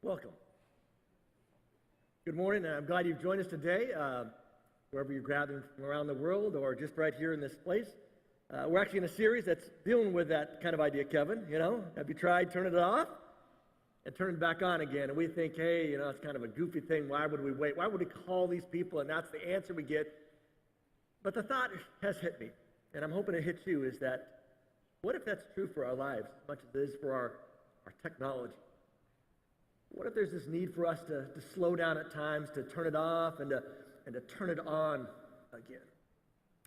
Welcome. Good morning, and I'm glad you've joined us today, wherever you're gathering from around the world or just right here in this place. We're actually in a series that's dealing with that kind of idea, Kevin. Have you tried turning it off and turning it back on again? And we think, hey, it's kind of a goofy thing. Why would we wait? Why would we call these people? And that's the answer we get. But the thought has hit me, and I'm hoping it hits you, is that what if that's true for our lives as much as it is for our technology? What if there's this need for us to slow down at times, to turn it off and to turn it on again?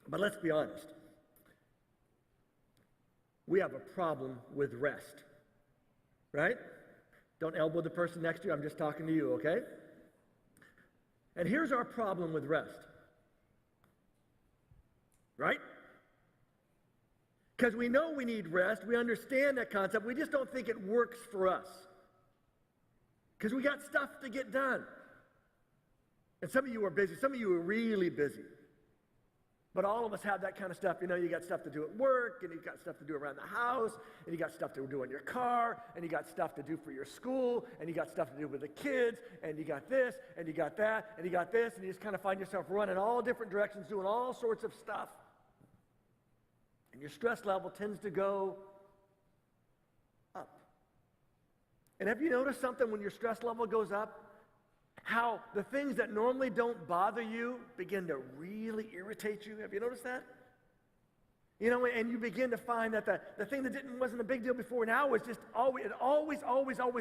But let's be honest. We have a problem with rest, right? Don't elbow the person next to you. I'm just talking to you, okay? And here's our problem with rest, right? Because we know we need rest. We understand that concept. We just don't think it works for us. Because we got stuff to get done. And some of you are busy. Some of you are really busy. But all of us have that kind of stuff. You got stuff to do at work, and you got stuff to do around the house, and you got stuff to do in your car, and you got stuff to do for your school, and you got stuff to do with the kids, and you got this, and you got that, and you got this, and you just kind of find yourself running all different directions, doing all sorts of stuff. And your stress level tends to go up. And have you noticed something when your stress level goes up? How the things that normally don't bother you begin to really irritate you. Have you noticed that? And you begin to find that the thing that wasn't a big deal before now is just always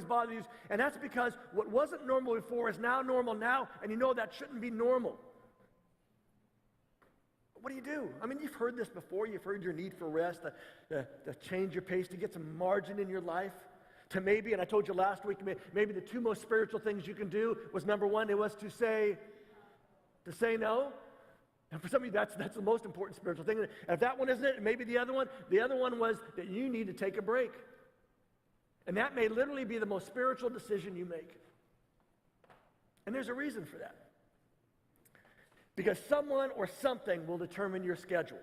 bothers you. And that's because what wasn't normal before is now normal now, and that shouldn't be normal. What do you do? You've heard this before. You've heard your need for rest, to change your pace, to get some margin in your life. To maybe, and I told you last week, maybe the two most spiritual things you can do was, number one, it was to say no. And for some of you, that's the most important spiritual thing. And if that one isn't it, maybe the other one was that you need to take a break. And that may literally be the most spiritual decision you make. And there's a reason for that. Because someone or something will determine your schedule.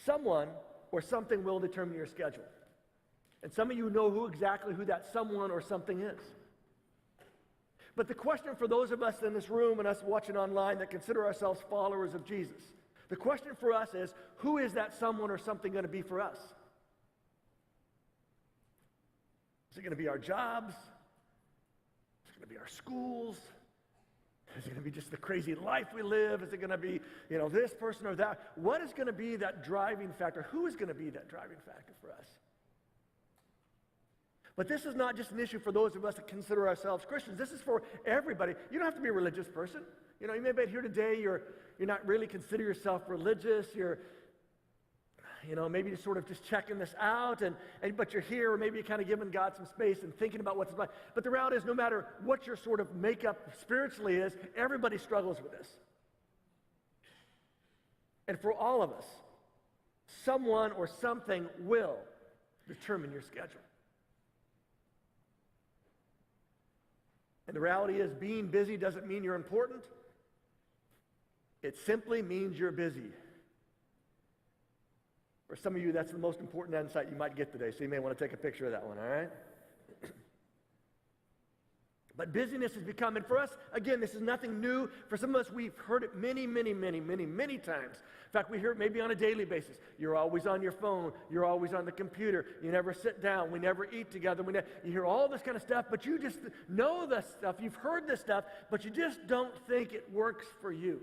Someone or something will determine your schedule. And some of you know exactly who that someone or something is. But the question for those of us in this room and us watching online that consider ourselves followers of Jesus, the question for us is, who is that someone or something going to be for us? Is it going to be our jobs? Is it going to be our schools? Is it going to be just the crazy life we live? Is it going to be, this person or that? What is going to be that driving factor? Who is going to be that driving factor for us? But this is not just an issue for those of us that consider ourselves Christians. This is for everybody. You don't have to be a religious person. You may be here today, you're not really consider yourself religious. You're, maybe you're sort of just checking this out, but you're here, or maybe you're kind of giving God some space and thinking about what's about. But the reality is, no matter what your sort of makeup spiritually is, everybody struggles with this. And for all of us, someone or something will determine your schedule. And the reality is, being busy doesn't mean you're important. It simply means you're busy. For some of you, that's the most important insight you might get today, so you may want to take a picture of that one, all right? But busyness has become, and for us, again, this is nothing new. For some of us, we've heard it many times. In fact, we hear it maybe on a daily basis. You're always on your phone. You're always on the computer. You never sit down. We never eat together. You hear all this kind of stuff, but you just know this stuff. You've heard this stuff, but you just don't think it works for you.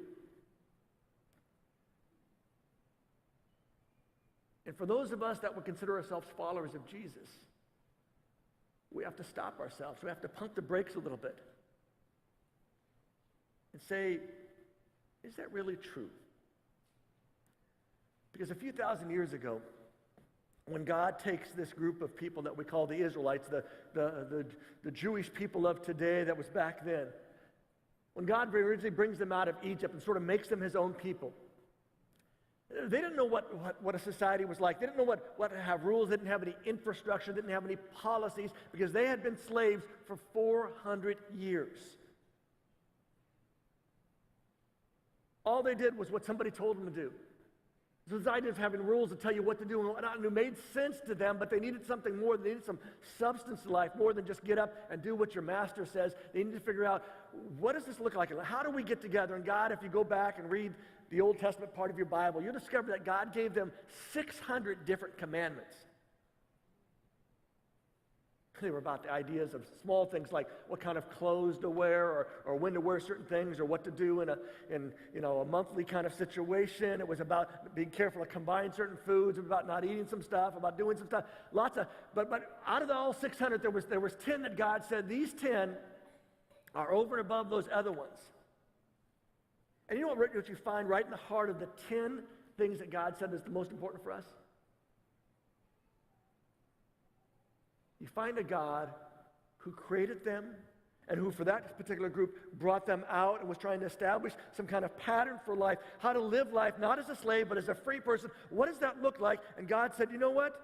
And for those of us that would consider ourselves followers of Jesus, we have to stop ourselves. We have to pump the brakes a little bit and say, is that really true? Because a few thousand years ago, when God takes this group of people that we call the Israelites, the Jewish people of today that was back then, when God originally brings them out of Egypt and sort of makes them his own people, they didn't know what a society was like. They didn't know what to have rules. They didn't have any infrastructure. They didn't have any policies because they had been slaves for 400 years. All they did was what somebody told them to do. So this idea of having rules to tell you what to do and what not, and it made sense to them, but they needed something more. They needed some substance to life, more than just get up and do what your master says. They needed to figure out, what does this look like? How do we get together? And God, if you go back and read the Old Testament part of your Bible, you'll discover that God gave them 600 different commandments. They were about the ideas of small things like what kind of clothes to wear, or when to wear certain things, or what to do in a monthly kind of situation. It was about being careful to combine certain foods, about not eating some stuff, about doing some stuff. But out of the all 600, there was 10 that God said, these 10 are over and above those other ones. And you know what you find right in the heart of the 10 things that God said is the most important for us? You find a God who created them and who, for that particular group, brought them out and was trying to establish some kind of pattern for life, how to live life, not as a slave, but as a free person. What does that look like? And God said, you know what?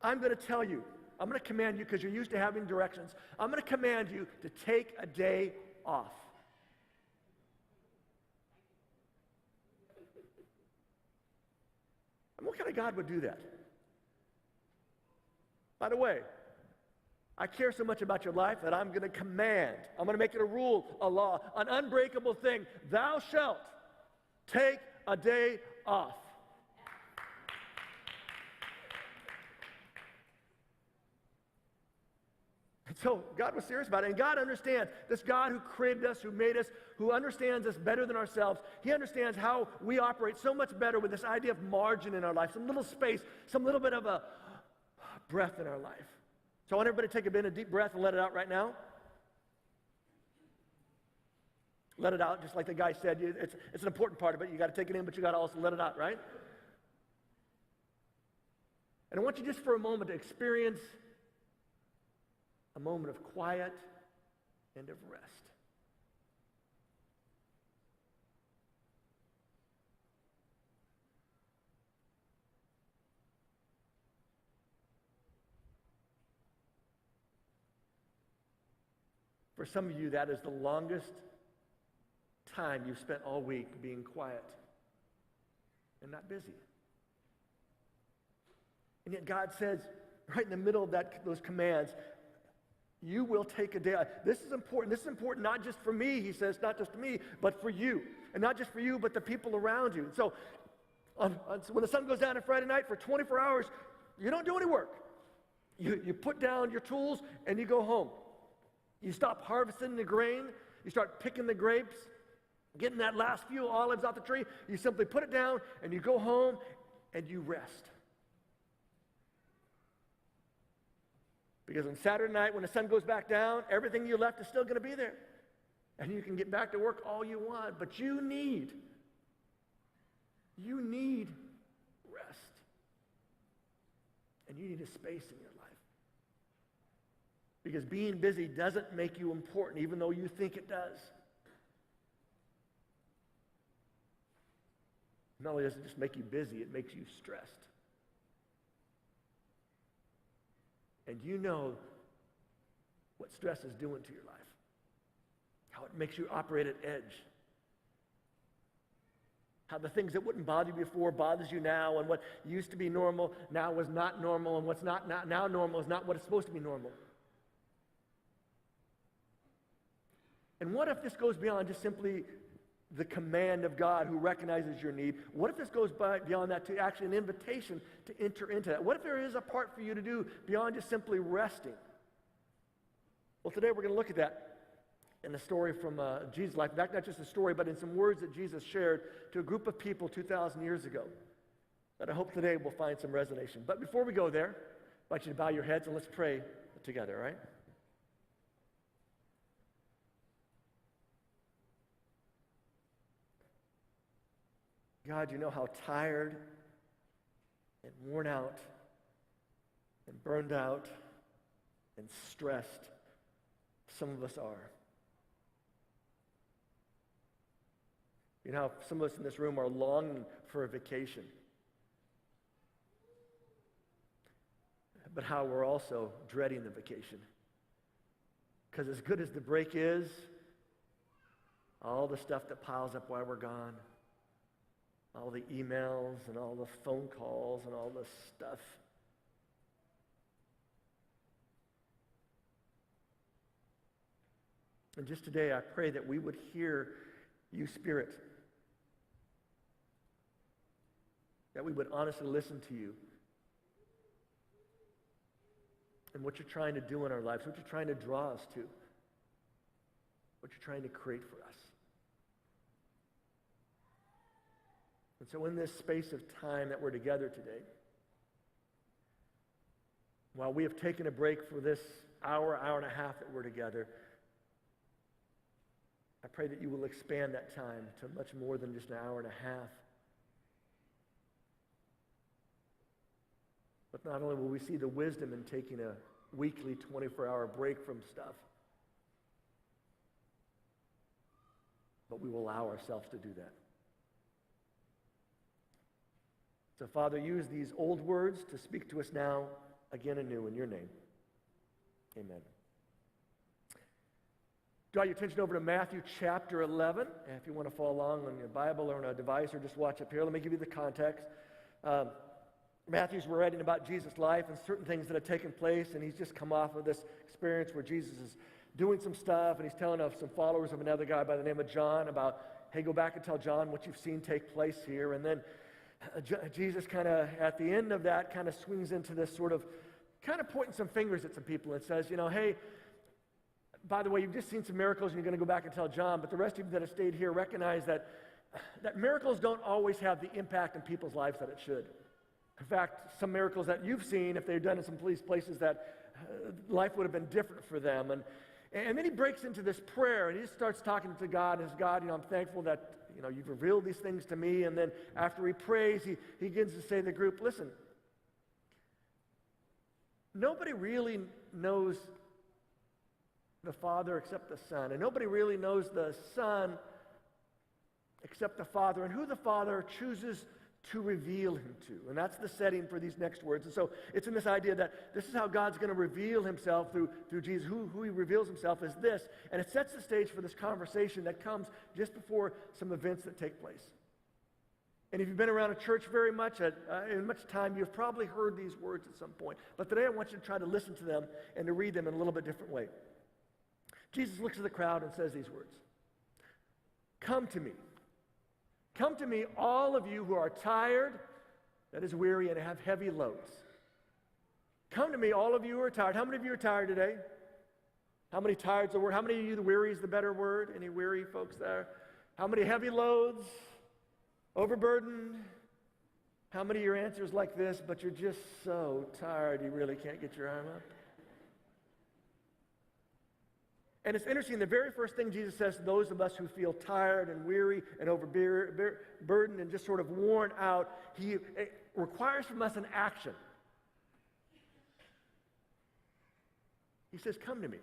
I'm going to tell you. I'm going to command you, because you're used to having directions. I'm going to command you to take a day off. And what kind of God would do that? By the way, I care so much about your life that I'm going to command. I'm going to make it a rule, a law, an unbreakable thing. Thou shalt take a day off. And so God was serious about it. And God understands, this God who created us, who made us, who understands us better than ourselves, he understands how we operate so much better with this idea of margin in our life, some little space, some little bit of a breath in our life. So I want everybody to take a deep breath and let it out right now. Let it out, just like the guy said. It's an important part of it. You got to take it in, but you got to also let it out, right? And I want you just for a moment to experience a moment of quiet and of rest. For some of you, that is the longest time you've spent all week being quiet and not busy. And yet God says, right in the middle of those commands, you will take a day. This is important. This is important not just for me, he says, not just to me, but for you. And not just for you, but the people around you. So when the sun goes down on Friday night for 24 hours, you don't do any work. You put down your tools and you go home. You stop harvesting the grain. You start picking the grapes, getting that last few olives off the tree. You simply put it down and you go home and you rest. Because on Saturday night, when the sun goes back down, everything you left is still going to be there. And you can get back to work all you want. But you need rest. And you need a space in your life. Because being busy doesn't make you important, even though you think it does. Not only does it just make you busy, it makes you stressed. And you know what stress is doing to your life. How it makes you operate at edge. How the things that wouldn't bother you before bothers you now, and what used to be normal now is not normal, and what's not now normal is not what is supposed to be normal. And what if this goes beyond just simply the command of God who recognizes your need? What if this goes beyond that to actually an invitation to enter into that? What if there is a part for you to do beyond just simply resting? Well, today we're going to look at that in the story from Jesus' life. In fact, not just a story, but in some words that Jesus shared to a group of people 2,000 years ago that I hope today will find some resonance. But before we go there, I want you to bow your heads and let's pray together, all right? God, you know how tired and worn out and burned out and stressed some of us are. You know how some of us in this room are longing for a vacation. But how we're also dreading the vacation. Because as good as the break is, all the stuff that piles up while we're gone, all the emails and all the phone calls and all this stuff. And just today, I pray that we would hear you, Spirit, that we would honestly listen to you and what you're trying to do in our lives, what you're trying to draw us to, what you're trying to create for us. And so in this space of time that we're together today, while we have taken a break for this hour and a half that we're together, I pray that you will expand that time to much more than just an hour and a half. But not only will we see the wisdom in taking a weekly 24-hour break from stuff, but we will allow ourselves to do that. So, Father, use these old words to speak to us now, again anew, in your name. Amen. Draw your attention over to Matthew chapter 11. And if you want to follow along on your Bible or on a device or just watch up here, let me give you the context. Matthew's writing about Jesus' life and certain things that have taken place, and he's just come off of this experience where Jesus is doing some stuff, and he's telling of some followers of another guy by the name of John about, hey, go back and tell John what you've seen take place here. And then Jesus kind of, at the end of that, kind of swings into this sort of, kind of pointing some fingers at some people and says, hey, by the way, you've just seen some miracles and you're going to go back and tell John, but the rest of you that have stayed here recognize that miracles don't always have the impact in people's lives that it should. In fact, some miracles that you've seen, if they've done in some places that life would have been different for them. And then he breaks into this prayer and he just starts talking to God and says, God, I'm thankful that you've revealed these things to me. And then after he prays, he begins to say to the group, listen, nobody really knows the Father except the Son, and nobody really knows the Son except the Father, and who the Father chooses to reveal him to. And that's the setting for these next words. And so it's in this idea that this is how God's going to reveal himself through Jesus. Who he reveals himself is this. And it sets the stage for this conversation that comes just before some events that take place. And if you've been around a church very much, in much time, you've probably heard these words at some point. But today I want you to try to listen to them and to read them in a little bit different way. Jesus looks at the crowd and says these words. Come to me. Come to me, all of you who are tired, that is weary, and have heavy loads. Come to me, all of you who are tired. How many of you are tired today? How many tired's the word? How many of you, the weary is the better word? Any weary folks there? How many heavy loads? Overburdened? How many of your answers like this, but you're just so tired you really can't get your arm up? And it's interesting, the very first thing Jesus says to those of us who feel tired and weary and overburdened and just sort of worn out, he requires from us an action. He says, come to me.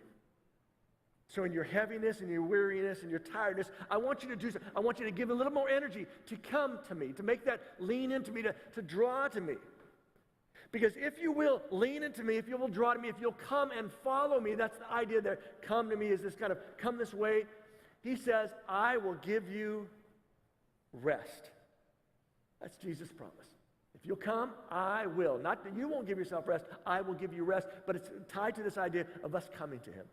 So in your heaviness and your weariness and your tiredness, I want you to do something. I want you to give a little more energy to come to me, to make that lean into me, to draw to me. Because if you will lean into me, if you will draw to me, if you'll come and follow me, that's the idea there. Come to me is this kind of come this way. He says, I will give you rest. That's Jesus' promise. If you'll come, I will. Not that you won't give yourself rest, I will give you rest. But it's tied to this idea of us coming to him.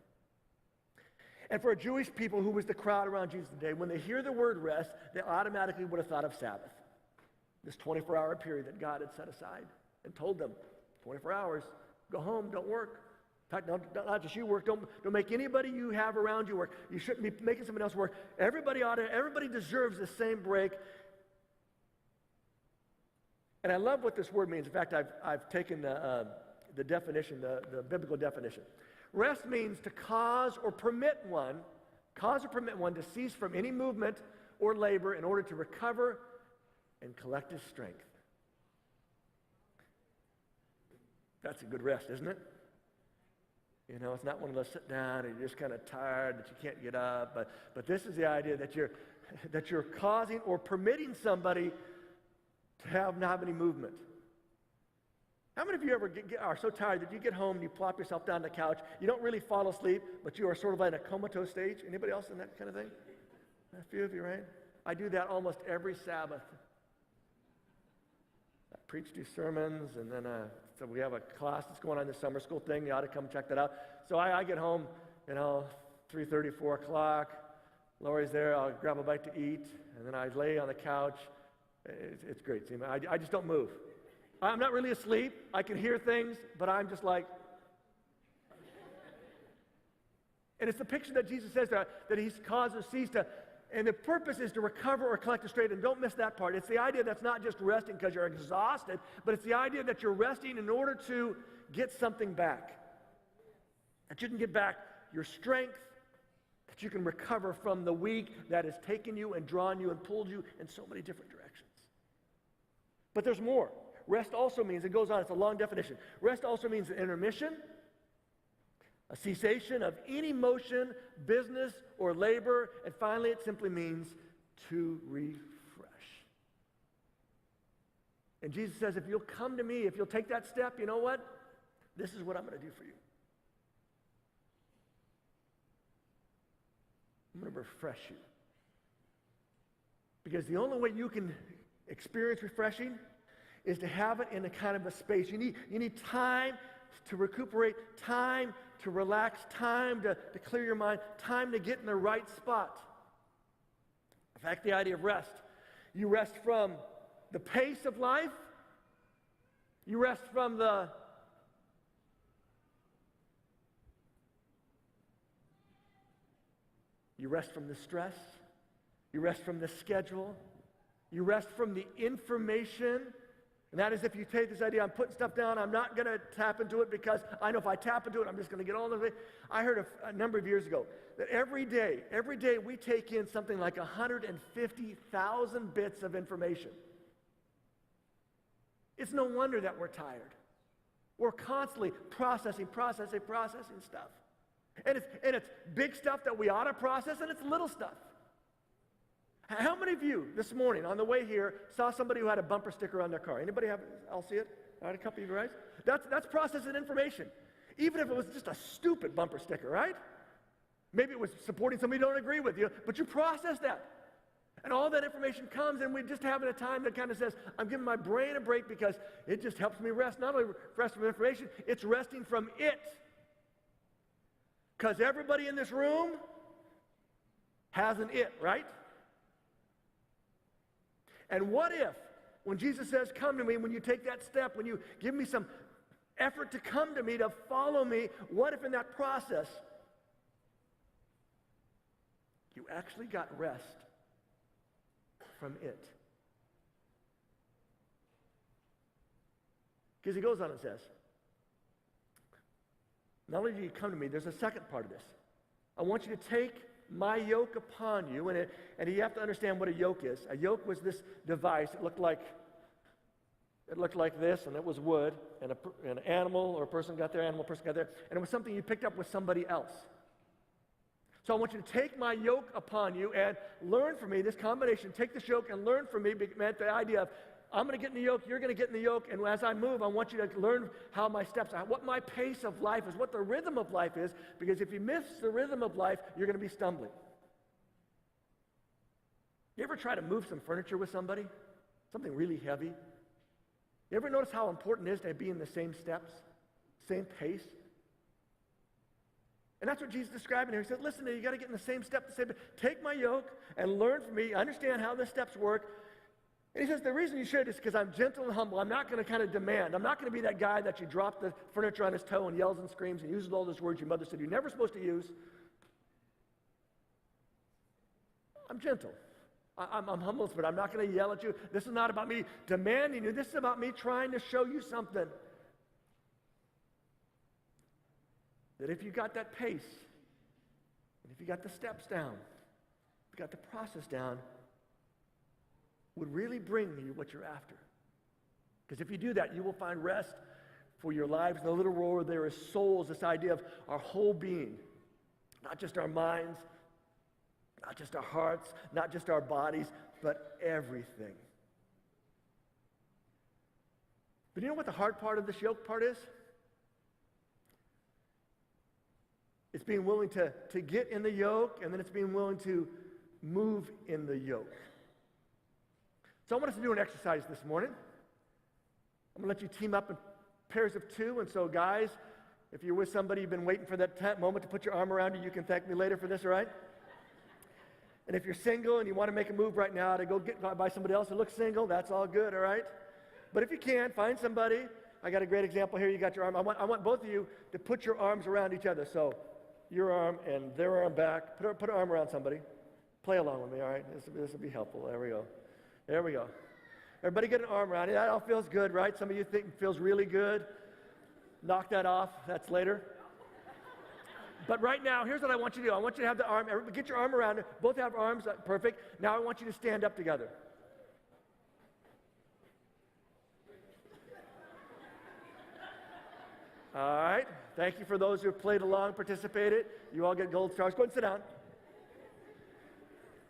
And for a Jewish people who was the crowd around Jesus today, when they hear the word rest, they automatically would have thought of Sabbath. This 24-hour period that God had set aside. And told them, 24 hours, go home, don't work. In fact, not just you work, don't make anybody you have around you work. You shouldn't be making someone else work. Everybody deserves the same break. And I love what this word means. In fact, I've taken the definition, the biblical definition. Rest means to cause or permit one to cease from any movement or labor in order to recover and collect his strength. That's a good rest, isn't it? It's not one of those sit down and you're just kind of tired that you can't get up. But this is the idea that you're causing or permitting somebody to not have any movement. How many of you ever are so tired that you get home and you plop yourself down on the couch, you don't really fall asleep, but you are sort of like in a comatose stage? Anybody else in that kind of thing? A few of you, right? I do that almost every Sabbath. preach, do sermons, and then so we have a class that's going on, this summer school thing. You ought to come check that out. So I get home, 3:30, 4 o'clock. Lori's there. I'll grab a bite to eat, and then I lay on the couch. It's great. See, I just don't move. I'm not really asleep. I can hear things, but I'm just like... And it's the picture that Jesus says that he's caused us cease to... And the purpose is to recover or collect it straight. And don't miss that part. It's the idea that's not just resting because you're exhausted, but it's the idea that you're resting in order to get something back. That you can get back your strength, that you can recover from the week that has taken you and drawn you and pulled you in so many different directions. But there's more. Rest also means, it goes on, it's a long definition. Rest also means an intermission, a cessation of any motion, business, or labor. And finally, it simply means to refresh. And Jesus says, if you'll come to me, if you'll take that step, you know what? This is what I'm going to do for you. I'm going to refresh you. Because the only way you can experience refreshing is to have it in a kind of a space. You need time to recuperate, time to relax, time to clear your mind, time to get in the right spot. In fact, the idea of rest. You rest from the pace of life. You rest from the stress. You rest from the schedule. You rest from the information. And that is if you take this idea, I'm putting stuff down, I'm not going to tap into it because I know if I tap into it, I'm just going to get all of it. I heard a number of years ago that every day we take in something like 150,000 bits of information. It's no wonder that we're tired. We're constantly processing stuff. And it's big stuff that we ought to process, and it's little stuff. How many of you this morning on the way here saw somebody who had a bumper sticker on their car? Anybody have? I'll see it. All right, a couple of you, right? That's processing information. Even if it was just a stupid bumper sticker, right? Maybe it was supporting somebody you don't agree with, but you process that. And all that information comes, and we're just having a time that kind of says, I'm giving my brain a break because it just helps me rest. Not only rest from information, it's resting from it. Because everybody in this room has an it, right? And what if, when Jesus says, come to me, when you take that step, when you give me some effort to come to me, to follow me, what if in that process you actually got rest from it? Because he goes on and says, not only do you come to me, there's a second part of this. I want you to take my yoke upon you, and you have to understand what a yoke is. A yoke was this device. It looked like this, and it was wood, and an animal or a person got there, person got there, and it was something you picked up with somebody else. So I want you to take my yoke upon you and learn from me. This combination, take this yoke and learn from me, meant the idea of I'm going to get in the yoke, you're going to get in the yoke, and as I move, I want you to learn how my steps are, what my pace of life is, what the rhythm of life is, because if you miss the rhythm of life, you're going to be stumbling. You ever try to move some furniture with somebody? Something really heavy? You ever notice how important it is to be in the same steps, same pace? And that's what Jesus is describing here. He said, listen, you got to get in the same step, take my yoke and learn from me, understand how the steps work. And he says, the reason you should is because I'm gentle and humble. I'm not going to kind of demand. I'm not going to be that guy that you drop the furniture on his toe and yells and screams and uses all those words your mother said you're never supposed to use. I'm gentle. I'm humble, but I'm not going to yell at you. This is not about me demanding you. This is about me trying to show you something. That if you got that pace, and if you got the steps down, if you got the process down, would really bring you what you're after. Because if you do that, you will find rest for your lives. In the little world, there is souls, this idea of our whole being, not just our minds, not just our hearts, not just our bodies, but everything. But you know what the hard part of this yoke part is? It's being willing to get in the yoke, and then it's being willing to move in the yoke. So I want us to do an exercise this morning. I'm going to let you team up in pairs of two. And so, guys, if you're with somebody, you've been waiting for that moment to put your arm around you, you can thank me later for this, all right? And if you're single and you want to make a move right now to go get by somebody else who looks single, that's all good, all right? But if you can, find somebody. I got a great example here. You got your arm. I want both of you to put your arms around each other. So your arm and their arm back. Put an arm around somebody. Play along with me, all right? This will be helpful. There we go. There we go. Everybody get an arm around you. That all feels good, right? Some of you think it feels really good. Knock that off. That's later. But right now, here's what I want you to do. I want you to have the arm. Get your arm around it. Both have arms. Perfect. Now I want you to stand up together. All right. Thank you for those who have played along, participated. You all get gold stars. Go ahead and sit down.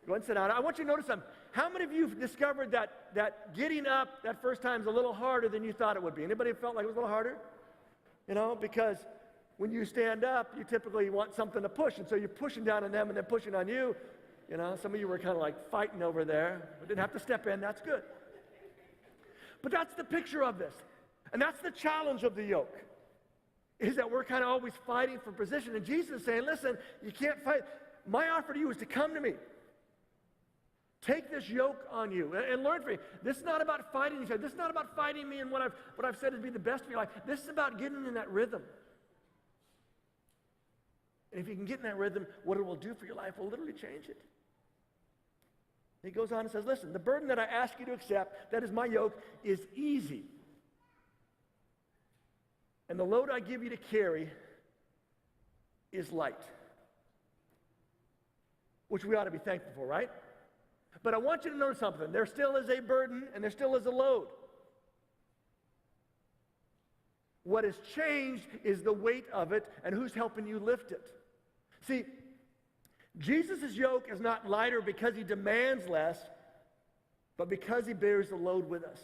Go ahead and sit down. I want you to notice something. How many of you have discovered that getting up that first time is a little harder than you thought it would be? Anybody felt like it was a little harder? You know, because when you stand up, you typically want something to push, and so you're pushing down on them and then pushing on you. You know, some of you were kind of like fighting over there. We didn't have to step in. That's good. But that's the picture of this. And that's the challenge of the yoke, is that we're kind of always fighting for position. And Jesus is saying, listen, you can't fight. My offer to you is to come to me. Take this yoke on you and learn from me. This is not about fighting each other. This is not about fighting me and what I've said is be the best for your life. This is about getting in that rhythm. And if you can get in that rhythm, what it will do for your life will literally change it. He goes on and says, listen, the burden that I ask you to accept, that is my yoke, is easy. And the load I give you to carry is light. Which we ought to be thankful for, right? But I want you to know something. There still is a burden and there still is a load. What has changed is the weight of it and who's helping you lift it. See, Jesus' yoke is not lighter because he demands less, but because he bears the load with us.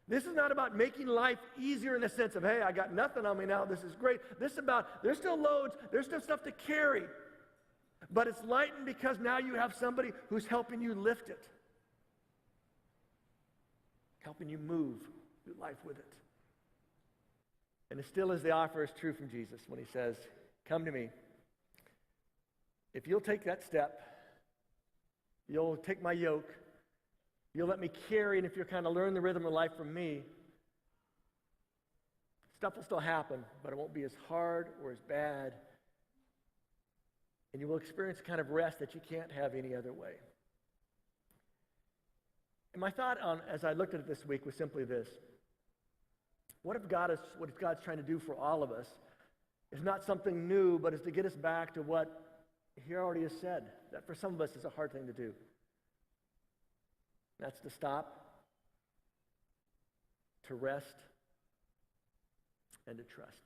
This is not about making life easier in the sense of, hey, I got nothing on me now, this is great. This is about, there's still loads, there's still stuff to carry. But it's lightened because now you have somebody who's helping you lift it. Helping you move through life with it. And it still is the offer is true from Jesus when he says, come to me. If you'll take that step, you'll take my yoke, you'll let me carry, and if you'll kind of learn the rhythm of life from me, stuff will still happen, but it won't be as hard or as bad. And you will experience a kind of rest that you can't have any other way. And my thought as I looked at it this week was simply this. What if God's trying to do for all of us is not something new, but is to get us back to what he already has said, that for some of us is a hard thing to do. That's to stop, to rest, and to trust.